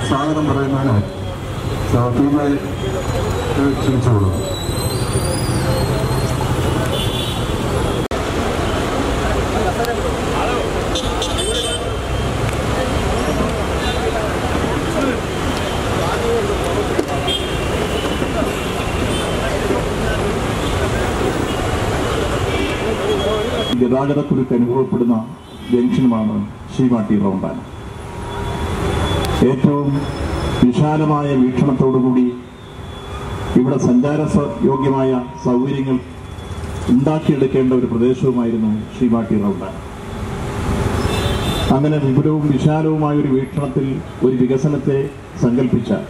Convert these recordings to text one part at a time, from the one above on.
സ്വാഗതം പറയുന്നതിന് ക്ഷണിച്ചോളൂ. ഗതാഗതക്കുരുക്ക് അനുഭവപ്പെടുന്ന ജംഗ്ഷനുമാണ് ശീമാട്ടി റൗണ്ടാന. ഏറ്റവും വിശാലമായ വീക്ഷണത്തോടുകൂടി ഇവിടെ സഞ്ചാരയോഗ്യമായ സൗകര്യങ്ങൾ ഉണ്ടാക്കിയെടുക്കേണ്ട ഒരു പ്രദേശവുമായിരുന്നു ശീമാട്ടി റൗണ്ടാന. അങ്ങനെ വിപുലവും വിശാലവുമായ ഒരു വീക്ഷണത്തിൽ ഒരു വികസനത്തെ സങ്കല്പിച്ചാൽ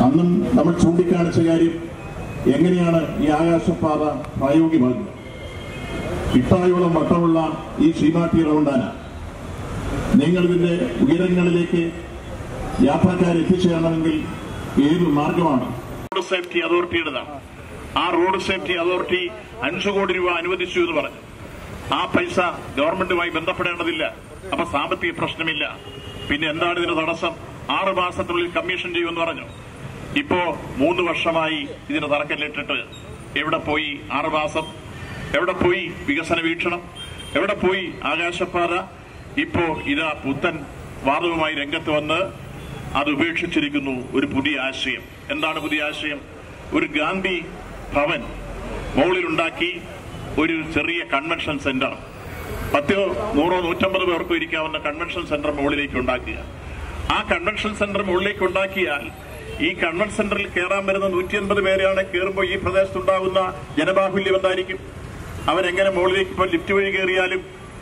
അന്നും നമ്മൾ ചൂണ്ടിക്കാണിച്ച കാര്യം എങ്ങനെയാണ് ഈ ആകാശപാത പ്രായോഗികമാകുന്നത്. ഇട്ടായോളം വട്ടമുള്ള ഈ ശീമാട്ടി റൗണ്ടാന നിങ്ങളിതിന്റെ ഉയരങ്ങളിലേക്ക് യാത്രക്കാരെ എത്തിച്ചേരണമെങ്കിൽ ഏത് മാർഗമാണ്? റോഡ് സേഫ്റ്റി അതോറിറ്റിയുടേതാണ്. ആ റോഡ് സേഫ്റ്റി അതോറിറ്റി 5 കോടി രൂപ അനുവദിച്ചു എന്ന് പറഞ്ഞു. ആ പൈസ ഗവൺമെന്റുമായി ബന്ധപ്പെടേണ്ടതില്ല. അപ്പൊ സാമ്പത്തിക പ്രശ്നമില്ല. പിന്നെ എന്താണ് ഇതിന് തടസ്സം? 6 മാസത്തിനുള്ളിൽ കമ്മീഷൻ ചെയ്യുമെന്ന് പറഞ്ഞു. ഇപ്പോ 3 വർഷമായി ഇതിന് തറക്കല്ലിട്ടിട്ട് എവിടെ പോയി 6 മാസം? എവിടെ പോയി വികസന വീക്ഷണം? എവിടെ പോയി ആകാശപാത? ഇപ്പോ ഇതാ പുത്തൻ വാദവുമായി രംഗത്ത് വന്ന് അത് ഉപേക്ഷിച്ചിരിക്കുന്നു. ഒരു പുതിയ ആശയം. എന്താണ് പുതിയ ആശയം? ഒരു ഗാന്ധി ഭവൻ മുകളിലുണ്ടാക്കി ഒരു ചെറിയ കൺവെൻഷൻ സെന്റർ, 10, 100, 150 പേർക്ക് ഇരിക്കാവുന്ന കൺവെൻഷൻ സെന്റർ മുകളിലേക്ക് ഉണ്ടാക്കുക. ആ കൺവെൻഷൻ സെന്റർ മുകളിലേക്ക് ഉണ്ടാക്കിയാൽ ഈ കൺവെൻഷൻ സെന്ററിൽ കയറാൻ വരുന്ന 180 പേരെയാണ് കയറുമ്പോൾ ഈ പ്രദേശത്തുണ്ടാകുന്ന ജനബാഹുല്യം എന്തായിരിക്കും? അവരെങ്ങനെ മുകളിലേക്ക് ഇപ്പോൾ ലിഫ്റ്റ് വഴി കയറിയാലും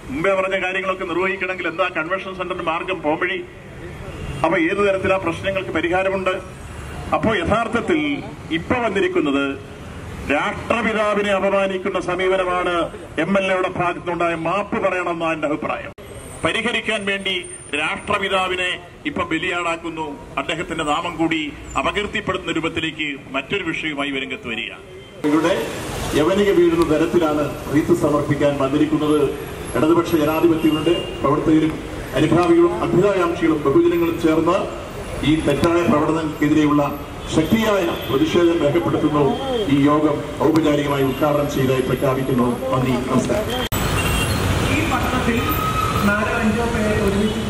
മുമ്പേ പറഞ്ഞ കാര്യങ്ങളൊക്കെ നിർവഹിക്കണമെങ്കിൽ എന്താ കൺവെൻഷൻ സെന്ററിന്റെ മാർഗം പോംവഴി? അപ്പൊ ഏതു തരത്തിൽ ആ പ്രശ്നങ്ങൾക്ക് പരിഹാരമുണ്ട്? അപ്പോ യഥാർത്ഥത്തിൽ ഇപ്പൊ വന്നിരിക്കുന്നത് രാഷ്ട്രപിതാവിനെ അപമാനിക്കുന്ന സമീപനമാണ്. MLA-യുടെ ഭാഗത്തുനിന്നുണ്ടായ മാപ്പ് പറയണമെന്നാണ് എന്റെ അഭിപ്രായം. പരിഹരിക്കാൻ വേണ്ടി രാഷ്ട്രപിതാവിനെ ഇപ്പൊ ബലിയാടാക്കുന്നു. അദ്ദേഹത്തിന്റെ നാമം കൂടി അപകീർത്തിപ്പെടുത്തുന്ന രൂപത്തിലേക്ക് മറ്റൊരു വിഷയവുമായി രംഗത്ത് വരിക. ഇവിടെ യവനിക വീഴുന്ന തരത്തിലാണ് റീത്ത് സമർപ്പിക്കാൻ വന്നിരിക്കുന്നത്. ഇടതുപക്ഷ ജനാധിപത്യങ്ങളുടെ പ്രവർത്തകരും അനുഭാവികളും അഭ്യുദയകാംക്ഷികളും ബഹുജനങ്ങളും ചേർന്ന് ഈ തെറ്റായ പ്രവർത്തനങ്ങൾക്കെതിരെയുള്ള ശക്തിയായ പ്രതിഷേധം രേഖപ്പെടുത്തുന്നു. ഈ യോഗം ഔപചാരികമായി ഉദ്ഘാടനം ചെയ്തതായി പ്രഖ്യാപിക്കുന്നു. നന്ദി, നമസ്കാരം. ഈ പട്ടണത്തിൽ 4-5 പേരെ ഒരുമിച്ച്